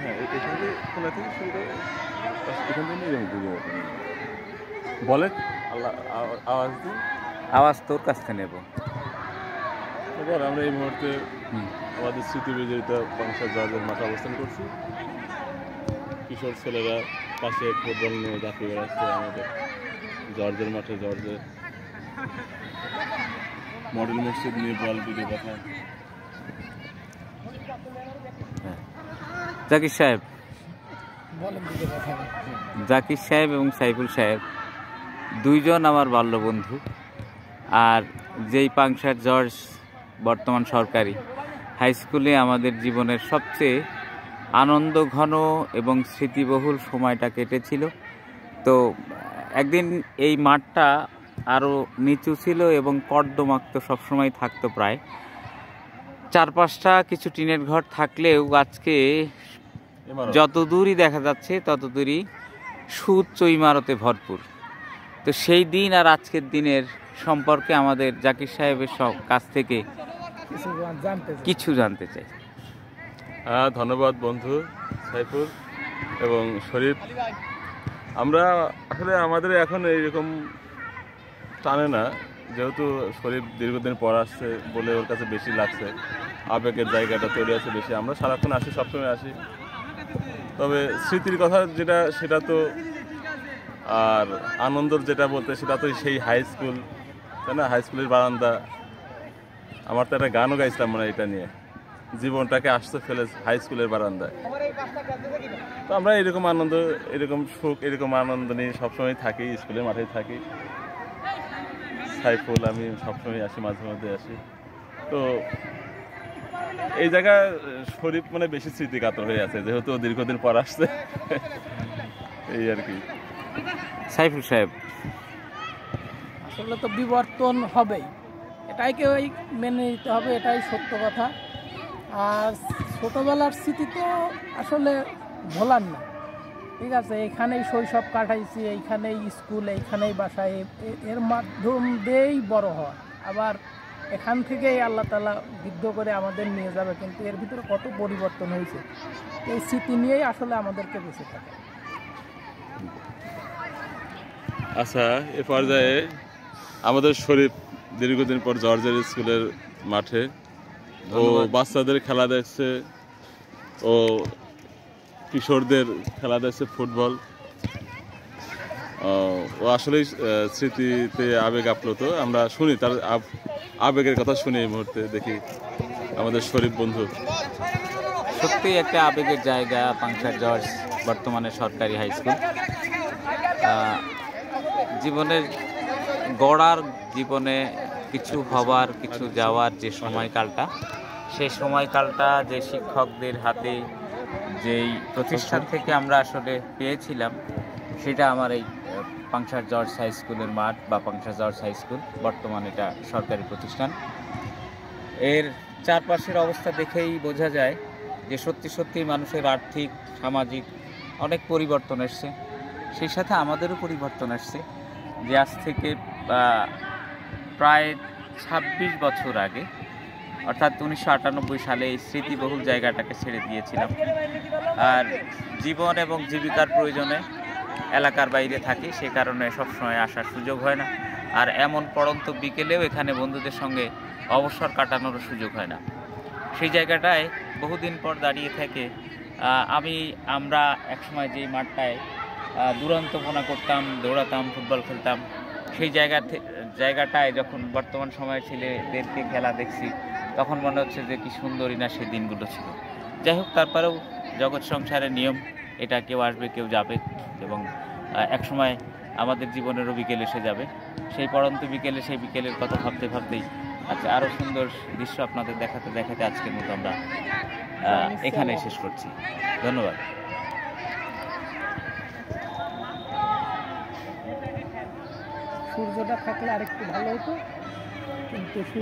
হ্যাঁ, এখান থেকে খোলা থেকে শুরু করে এখান থেকে নিয়ে যাবো ঘুরে বলেন আল্লাহ আওয়াজ দিন। আওয়াজ তোর কাছ থেকে নেব। এবার আমরা এই মুহূর্তে আমাদের স্মৃতি বিজড়িত পাংশা জর্জের মাঠে অবস্থান করছি। কিশোর ছেলেরা পাশে ফুটবল নিয়ে ঝাঁপিয়ে বেড়াচ্ছে আমাদের জর্জের মাঠে। জর্জের মডেল মসজিদ নিয়ে বল দুটো কথা। জাকির সাহেব, জাকির সাহেব এবং সাইফুল সাহেব দুইজন আমার বাল্যবন্ধু। আর যেই পাংশার জর্জ বর্তমান সরকারি হাই স্কুলে আমাদের জীবনের সবচেয়ে আনন্দঘন এবং স্মৃতিবহুল সময়টা কেটেছিল। তো একদিন এই মাঠটা আরও নিচু ছিল এবং কর্দমাক্ত সবসময় থাকতো। প্রায় 4-5টা কিছু টিনের ঘর থাকলেও আজকে যত দূরই দেখা যাচ্ছে তত দূরই সুউচ্চ ইমারতে ভরপুর। তো সেই দিন আর আজকের দিনের সম্পর্কে আমাদের জাকির সাহেবের কাছ থেকে কিছু জানতে চাই। হ্যাঁ, ধন্যবাদ বন্ধু সাইফুল এবং শরীফ। আমরা আসলে আমাদের এখন এইরকম টানে না, যেহেতু শরীফ দীর্ঘদিন পর আসছে বলে ওর কাছে বেশি লাগছে, আবেগের জায়গাটা তৈরি আছে বেশি। আমরা সারাক্ষণ আসি, সবসময় আসি, তবে স্মৃতির কথা যেটা সেটা তো, আর আনন্দর যেটা বলতে সেটা তো সেই হাই স্কুল, তাই না? হাই স্কুলের বারান্দা। আমার তো একটা গানও গাইছিলাম মানে এটা নিয়ে, জীবনটাকে আসতে ফেলে হাই স্কুলের বারান্দায়। তো আমরা এরকম আনন্দ, এরকম সুখ, এরকম আনন্দ নিয়ে সবসময় থাকি, স্কুলের মাঠেই থাকি। সাইফুল আমি সবসময় আসি, মাঝে মধ্যে আসি। তো এই জায়গায় শরীফ মানে বেশি স্মৃতিকাতর হয়ে আছে, যেহেতু দীর্ঘদিন পর আসছে এই আর কি। সাইফুল সাহেব, আসলে তো বিবর্তন হবেই, এটাই কেউ মেনে নিতে হবে, এটাই সত্য কথা। আর ছোটোবেলার স্মৃতি তো আসলে ভোলার না, ঠিক আছে? এইখানেই শৈশব কাটাইছি, এইখানেই স্কুল, এইখানেই বাসায়, এর মাধ্যম দিয়েই বড় হওয়া। আবার এখান থেকেই আল্লাহ তাআলা বৃদ্ধ করে আমাদের নিয়ে যাবে, কিন্তু এর ভিতরে কত পরিবর্তন হয়েছে, এই স্মৃতি নিয়েই আসলে আমাদেরকে বেঁচে থাকে। আচ্ছা, এ পর্যায়ে আমাদের শরীফ দীর্ঘদিন পর জর্জের স্কুলের মাঠে ও বাচ্চাদের খেলা দেখছে, ও কিশোরদের খেলা দেখছে ফুটবল। ও আসলেই স্মৃতিতে আবেগ আপ্লুত। আমরা শুনি তার আবেগের কথা, শুনি এই মুহূর্তে। দেখি আমাদের শরীফ বন্ধু। সত্যি একটা আবেগের জায়গা পাংশার জর্জ বর্তমানে সরকারি হাই স্কুল। জীবনের গড়ার, জীবনে কিছু হবার, কিছু যাওয়ার যে সময়কালটা, সেই সময়কালটা যে শিক্ষকদের হাতে, যেই প্রতিষ্ঠান থেকে আমরা আসলে পেয়েছিলাম, সেটা আমার এই পাংশার জর্জ হাই স্কুলের মাঠ বা পাংশা জর্জ হাই স্কুল, বর্তমানে এটা সরকারি প্রতিষ্ঠান। এর চারপাশের অবস্থা দেখেই বোঝা যায় যে সত্যি সত্যি মানুষের আর্থিক, সামাজিক অনেক পরিবর্তন এসছে। সেই সাথে আমাদেরও পরিবর্তন আসছে, যে আজ থেকে প্রায় 26 বছর আগে, অর্থাৎ 1998 সালে এই স্মৃতিবহুল জায়গাটাকে ছেড়ে দিয়েছিলাম। আর জীবন এবং জীবিকার প্রয়োজনে এলাকার বাইরে থাকি, সে কারণে সবসময় আসার সুযোগ হয় না। আর এমন পড়ন্ত বিকেলেও এখানে বন্ধুদের সঙ্গে অবসর কাটানোরও সুযোগ হয় না। সেই জায়গাটায় বহুদিন পর দাঁড়িয়ে থেকে আমরা একসময় যেই মাঠটায় দুরন্তপনা করতাম, দৌড়াতাম, ফুটবল খেলতাম, সেই জায়গাটায় যখন বর্তমান সময়ের ছেলেদেরকে খেলা দেখছি, তখন মনে হচ্ছে যে কি সুন্দরই না সেই দিনগুলো ছিল। যাই হোক, তারপরেও জগৎ সংসারের নিয়ম, এটা কেউ আসবে কেউ যাবে, এবং একসময় আমাদের জীবনেরও বিকেল এসে যাবে। সেই পড়ন্ত বিকেলে, সেই বিকেলের কথা ভাবতে ভাবতেই আচ্ছা, আরও সুন্দর দৃশ্য আপনাদের দেখাতে দেখাতে আজকের মতো আমরা এখানে শেষ করছি। ধন্যবাদ। সূর্যটা থাকলে আরেকটু ভালো হতো, কিন্তু